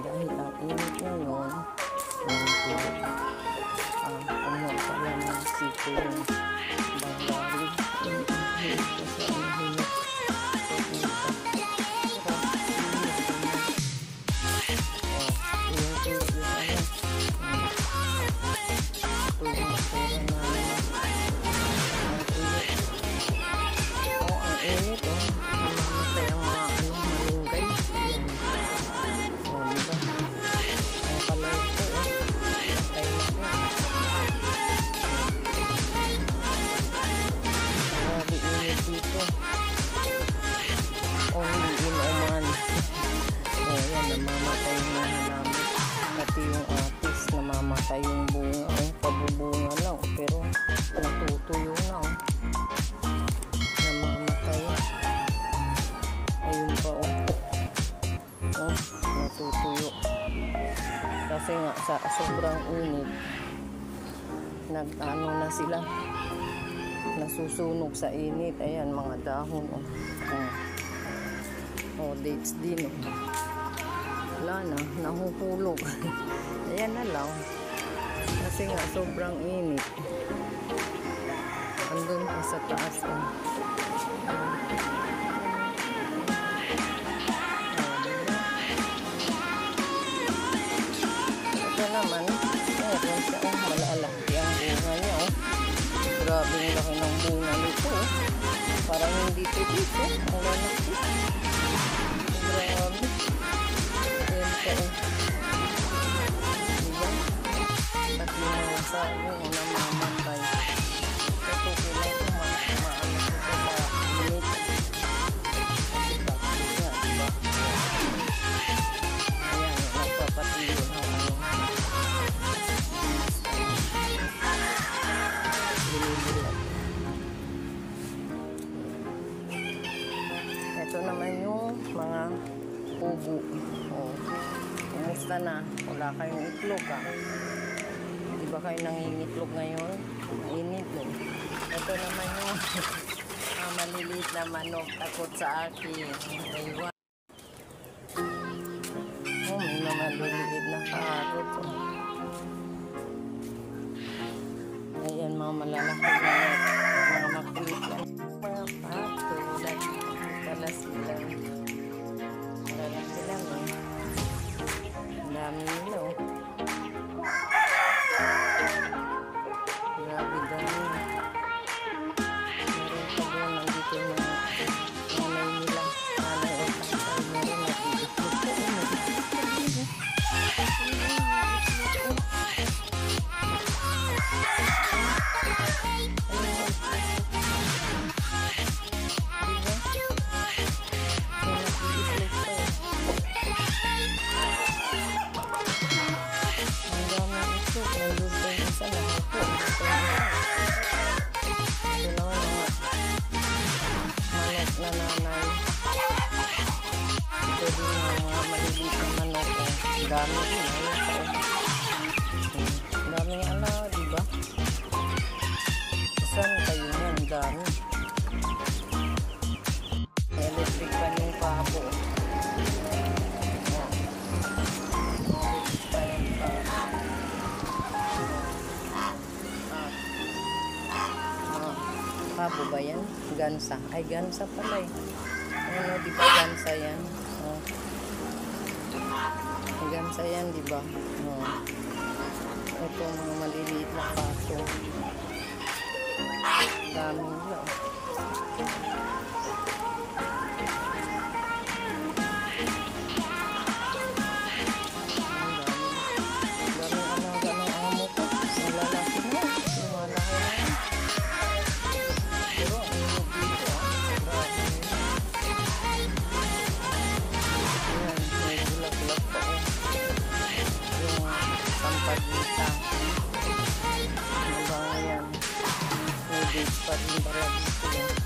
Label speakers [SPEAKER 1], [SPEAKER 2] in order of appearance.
[SPEAKER 1] dahil ang init ngayon, ano pala ng siko yung Bengali. Init kasi ang hinit. Namamatay na namin. Pati yung atis, namamatay yung bunga. Pabubunga lang. Pero natutuyo na. Namamatay. Ayun pa. Natutuyo. Kasi nga sa sobrang init, nag-ano na sila. Nasusunog sa init. Ayan, mga dahon. Dates din. Wala na, nahuhulog. Ayan na lang. Kasi nga, sobrang init. Andun pa sa taas. Ito naman, meron siya. Malalaki ang bunga niya. Grabe yung laki ng bunga nito. Parang hindi titito. Ang lalaki. Grabe. Pati na sa yung namamatay. Ito kailan ko maano ko sa init. Ayan, nagpapatilo ng binibilat. Ito naman yung mga ubo. Kumusta na? Wala kayong itlog Di ba kayo nangingitlog ngayon? Mainit din. Ito naman yung maliliit na manok. Takot sa akin. Aywan. May mga maliliit na karot. Ayan, mga malalaki na mga makulit yan. Mga patulad. Pala sila. Malalaki lang dami nila grabe dami meron pa doon nandito yung nanay nila nanay o tatay meron nag-iitlog dami din. Dami nga na, diba? Saan kayo yan? Dami. Electric pa yung pabo. Pabo ba yan? Gansa. Ay, gansa pala eh. Ano, diba gansa yan? Gansa yan, diba? Ito, mga maliliit na pato. Dami nila. Dates pa rin para dito.